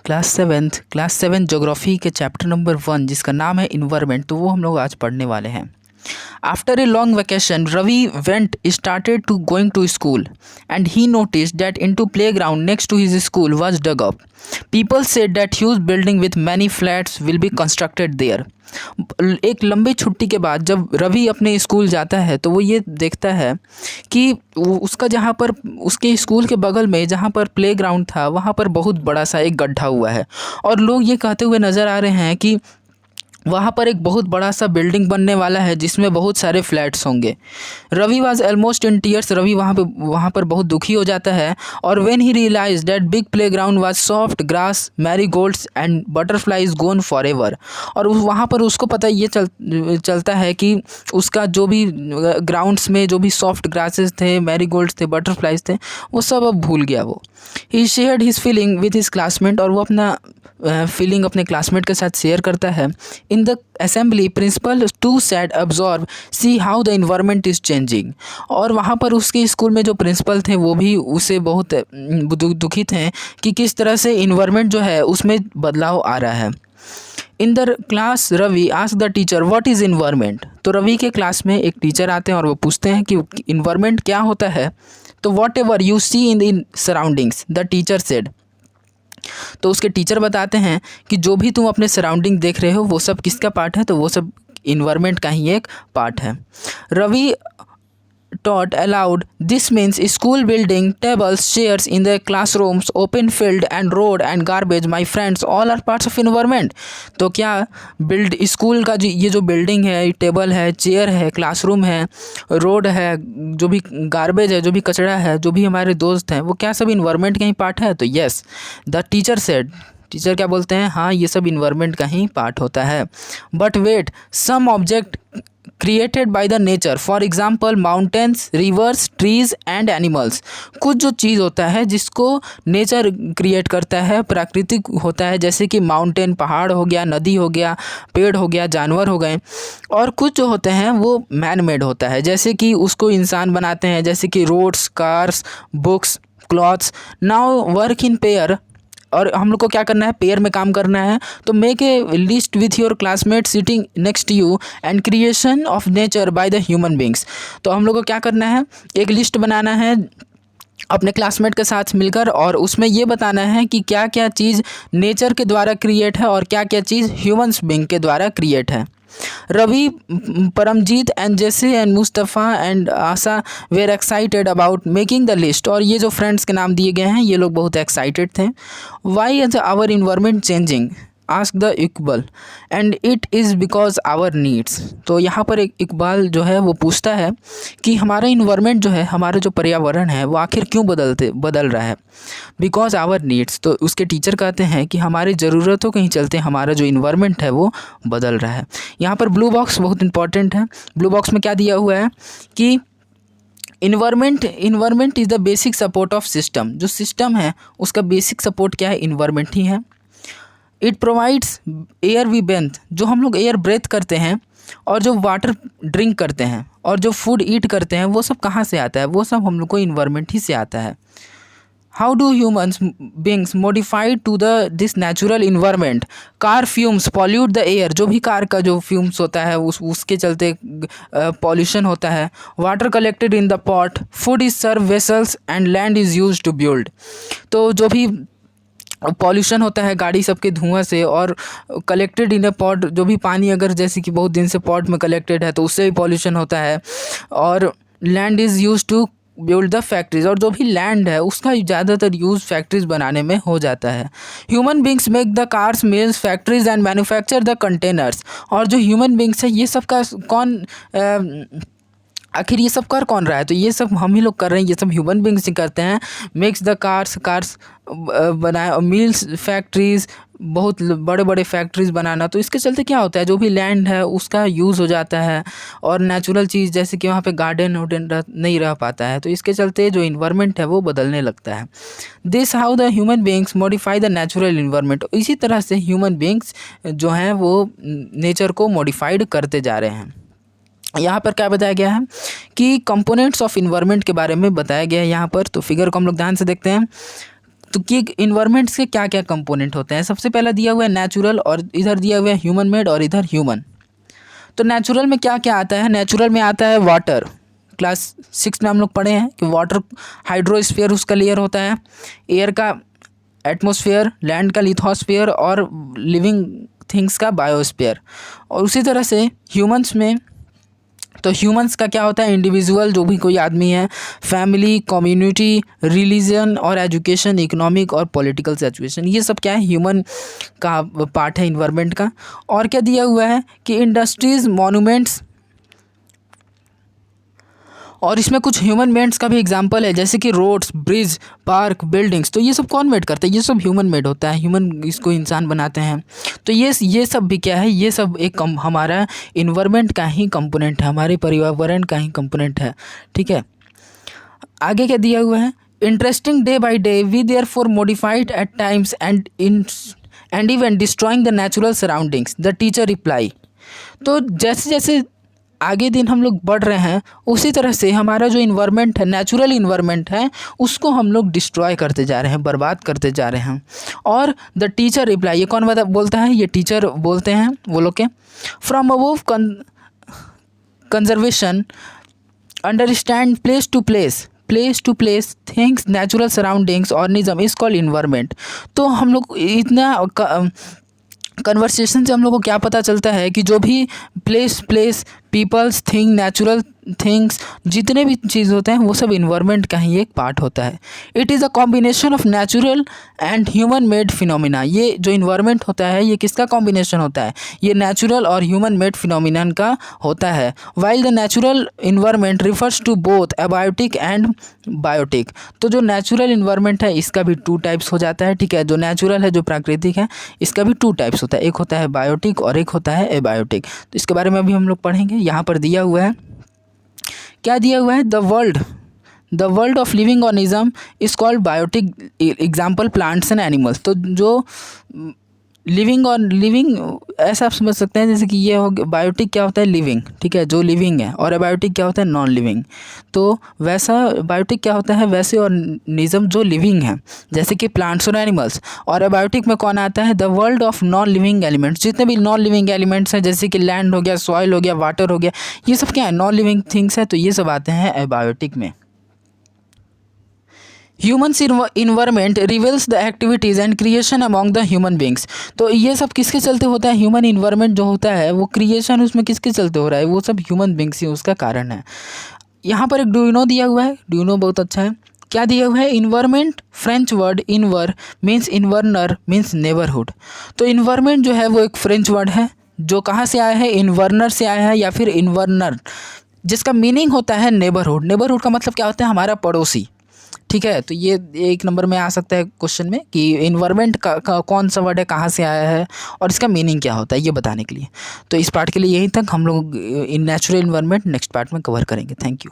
Class seven geography के chapter number 1 जिसका नाम है इन्वायरमेंट, तो वो हम लोग आज पढ़ने वाले हैं। After a long vacation, Ravi started to going to school, and he noticed that into playground next to his school was dug up. People said that huge building with many flats will be constructed there. एक लंबी छुट्टी के बाद जब रवि अपने school जाता है तो वो ये देखता है कि उसका जहाँ पर उसके स्कूल के बगल में जहाँ पर प्लेग्राउंड था वहाँ पर बहुत बड़ा सा एक गड्ढा हुआ है, और लोग ये कहते हुए नज़र आ रहे हैं कि वहाँ पर एक बहुत बड़ा सा बिल्डिंग बनने वाला है जिसमें बहुत सारे फ्लैट्स होंगे। Ravi was almost in tears. Ravi वहाँ पर बहुत दुखी हो जाता है। और when he realize that big playground was soft grass, marigolds and butterflies gone forever. और वहाँ पर उसको पता ये चलता है कि उसका जो भी ग्राउंड्स में जो भी सॉफ्ट ग्रासेस थे, मैरीगोल्ड्स थे, बटरफ्लाइज थे, वो सब अब भूल गया वो। He shared his feeling with his classmate, और वो अपना फीलिंग अपने क्लासमेट के साथ शेयर करता है। In the assembly principal too said observe see how the environment is changing. और वहाँ पर उसके स्कूल में जो प्रिंसिपल थे वो भी उससे बहुत दुखी थे कि किस तरह से इन्वायरमेंट जो है उसमें बदलाव आ रहा है। In the class Ravi ask the teacher what is environment. तो रवि के क्लास में एक टीचर आते हैं और वो पूछते हैं कि इन्वायरमेंट क्या होता है। तो whatever you see in surroundings, the teacher said. तो उसके टीचर बताते हैं कि जो भी तुम अपने सराउंडिंग देख रहे हो वो सब किसका पार्ट है, तो वो सब इन्वायरमेंट का ही एक पार्ट है। Ravi taught aloud, this means school building, tables, chairs in the classrooms, open field and road and garbage, my friends, all are parts of environment। तो क्या स्कूल का ये जो बिल्डिंग है, टेबल है, चेयर है, क्लासरूम है, रोड है, जो भी गार्बेज है, जो भी कचरा है, जो भी हमारे दोस्त हैं, वो क्या सब इन्वायरमेंट का ही पार्ट है। तो yes, the teacher said. Teacher क्या बोलते हैं, हाँ ये सब इन्वायरमेंट का ही पार्ट होता है। But wait, some object created by the nature, for example mountains, rivers, trees and animals. कुछ जो चीज़ होता है जिसको नेचर क्रिएट करता है, प्राकृतिक होता है, जैसे कि माउंटेन पहाड़ हो गया, नदी हो गया, पेड़ हो गया, जानवर हो गए। और कुछ जो होते हैं वो मैन मेड होता है, जैसे कि उसको इंसान बनाते हैं, जैसे कि roads, cars, books, clothes. Now work in pair, और हम लोग को क्या करना है, पेयर में काम करना है। तो make a list with your classmate sitting next you and creation of nature by the human beings. तो हम लोग को क्या करना है, एक लिस्ट बनाना है अपने क्लासमेट के साथ मिलकर, और उसमें ये बताना है कि क्या क्या चीज़ नेचर के द्वारा क्रिएट है और क्या क्या चीज़ ह्यूमन्स बींग के द्वारा क्रिएट है। Ravi, Paramjit and Jessie and Mustafa and Asha were excited about making the list. और ये जो फ्रेंड्स के नाम दिए गए हैं ये लोग बहुत एक्साइटेड थे। Why is our environment changing, ask the Iqbal, and it is because our needs. तो यहाँ पर एक इकबाल जो है वो पूछता है कि हमारा इन्वायरमेंट जो है, हमारा जो पर्यावरण है वो आखिर क्यों बदल रहा है। Because our needs. तो उसके टीचर कहते हैं कि हमारी ज़रूरतों के ही चलते हमारा जो इन्वायरमेंट है वो बदल रहा है। यहाँ पर ब्लू बॉक्स बहुत इंपॉर्टेंट है। ब्लू बॉक्स में क्या दिया हुआ है कि environment is the basic support of system. जो सिस्टम है उसका बेसिक सपोर्ट क्या है, इन्वायरमेंट ही है। It provides air we breathe, जो हम लोग एयर ब्रेथ करते हैं, और जो वाटर ड्रिंक करते हैं, और जो फूड ईट करते हैं, वो सब कहाँ से आता है, वो सब हम लोग को इन्वायरमेंट ही से आता है। How do humans beings modified to this natural environment, car fumes pollute the air. जो भी कार का जो फ्यूम्स होता है उसके चलते पॉल्यूशन होता है। Water collected in the pot, food is serve vessels and land is use to build. तो जो भी पॉल्यूशन होता है गाड़ी सबके धुआं से, और कलेक्टेड इन अ पॉट, जो भी पानी अगर जैसे कि बहुत दिन से पॉट में कलेक्टेड है तो उससे भी पॉल्यूशन होता है। और land is use to build the factories, और जो भी लैंड है उसका ज़्यादातर यूज़ फैक्ट्रीज बनाने में हो जाता है। Human beings make the cars, mills, factories and manufacture the containers. और जो ह्यूमन बींग्स है ये सब का आखिर ये सब कर कौन रहा है, तो ये सब हम ही लोग कर रहे हैं, ये सब ह्यूमन बींग्स ही करते हैं। मेक्स द कार्स बनाए, मिल्स, फैक्ट्रीज़, बहुत बड़े बड़े फैक्ट्रीज़ बनाना। तो इसके चलते क्या होता है, जो भी लैंड है उसका यूज़ हो जाता है, और नेचुरल चीज़ जैसे कि वहाँ पे गार्डन नहीं रह पाता है, तो इसके चलते जो इन्वायरमेंट है वो बदलने लगता है। This how the human beings modify the natural environment. इसी तरह से ह्यूमन बींग्स जो हैं वो नेचर को मॉडिफाइड करते जा रहे हैं। यहाँ पर क्या बताया गया है कि कंपोनेंट्स ऑफ इन्वायरमेंट के बारे में बताया गया है यहाँ पर। तो फिगर को हम लोग ध्यान से देखते हैं। तो कि इन्वायरमेंट्स के क्या क्या कंपोनेंट होते हैं। सबसे पहला दिया हुआ है नेचुरल, और इधर दिया हुआ है ह्यूमन मेड, और इधर ह्यूमन। तो नेचुरल में क्या क्या आता है? नेचुरल में आता है वाटर, क्लास 6 में हम लोग पढ़े हैं कि वाटर हाइड्रोस्फीयर उसका लेयर होता है, एयर का एटमॉस्फेयर, लैंड का लिथोस्फीयर, और लिविंग थिंग्स का बायोस्फीयर। और उसी तरह से ह्यूमंस में, तो ह्यूमंस का क्या होता है? इंडिविजुअल, जो भी कोई आदमी है, फैमिली, कम्युनिटी, रिलीजन और एजुकेशन, इकोनॉमिक और पॉलिटिकल सिचुएशन, ये सब क्या है? ह्यूमन का पार्ट है इन्वायरमेंट का। और क्या दिया हुआ है कि इंडस्ट्रीज, मॉन्यूमेंट्स, और इसमें कुछ ह्यूमन मेड्स का भी एग्जांपल है, जैसे कि रोड्स, ब्रिज, पार्क, बिल्डिंग्स। तो ये सब कौन मेड करता है? ये सब ह्यूमन मेड होता है, ह्यूमन इसको इंसान बनाते हैं। तो ये सब भी क्या है? ये सब एक हमारा इन्वायरमेंट का ही कंपोनेंट है, हमारे पर्यावरण का ही कंपोनेंट है। ठीक है, आगे क्या दिया हुआ है? Interesting day by day we therefore modified at times and even destroying the natural surroundings, the teacher reply. तो जैसे जैसे आगे दिन हम लोग बढ़ रहे हैं, उसी तरह से हमारा जो इन्वायरमेंट है, नेचुरल इन्वायरमेंट है, उसको हम लोग डिस्ट्रॉय करते जा रहे हैं, बर्बाद करते जा रहे हैं। और द टीचर रिप्लाई, ये कौन बोलता है? ये टीचर बोलते हैं वो लोग के। From above conservation understand place to place things, natural surroundings, organism is called environment. तो हम लोग इतना कन्वर्सेशन से हम लोग को क्या पता चलता है कि जो भी place, peoples, thing, natural things, जितने भी चीज़ होते हैं वो सब इन्वायरमेंट का ही एक पार्ट होता है। It is a combination of natural and human made phenomena. ये जो इन्वायरमेंट होता है ये किसका कॉम्बिनेशन होता है? ये नेचुरल और ह्यूमन मेड फिनोमिनन का होता है। While the natural environment refers to both abiotic and biotic. तो जो नेचुरल इन्वायरमेंट है इसका भी 2 टाइप्स हो जाता है। ठीक है, जो नेचुरल है, जो प्राकृतिक है, इसका भी 2 टाइप्स होता है, एक होता है बायोटिक और एक होता है एबायोटिक। तो इसके बारे में अभी हम लोग पढ़ेंगे। यहाँ पर दिया हुआ है, क्या दिया हुआ है? The world of living organism is called biotic, example plants and animals. तो जो लिविंग ऐसा आप समझ सकते हैं, जैसे कि ये हो गया बायोटिक, क्या होता है? लिविंग। ठीक है, जो लिविंग है। और एबायोटिक क्या होता है? Non living. तो वैसा बायोटिक क्या होता है? वैसे ऑर्गेनिज्म जो लिविंग है, जैसे कि प्लांट्स और एनिमल्स। और एबायोटिक में कौन आता है? The world of non living elements. जितने भी नॉन लिविंग एलिमेंट्स हैं, जैसे कि लैंड हो गया, सॉइल हो गया, वाटर हो गया, ये सब क्या है? नॉन लिविंग थिंग्स है। तो ये सब आते हैं एबायोटिक में। Humans environment reveals the activities and creation among the human beings. तो ये सब किसके चलते होता है? ह्यूमन इन्वायरमेंट जो होता है वो क्रिएशन उसमें किसके चलते हो रहा है? वो सब ह्यूमन बींग्स ही उसका कारण है। यहाँ पर एक डू यू नो दिया हुआ है। डू यू नो बहुत अच्छा है। क्या दिया हुआ है? Environment, French word environ means इन्वर्नर मीन्स नेबरहुड। तो इन्वायरमेंट जो है वो एक फ्रेंच वर्ड है जो कहाँ से आया है? इन्वर्नर से आया है, या फिर इन्वर्नर, जिसका मीनिंग होता है नेबरहुड। नेबरहुड का मतलब क्या होता है? हमारा पड़ोसी। ठीक है, तो ये 1 नंबर में आ सकता है क्वेश्चन में कि इन्वायरमेंट का कौन सा वर्ड है, कहाँ से आया है और इसका मीनिंग क्या होता है, ये बताने के लिए। तो इस पार्ट के लिए यहीं तक। हम लोग in natural environment next part में कवर करेंगे। Thank you.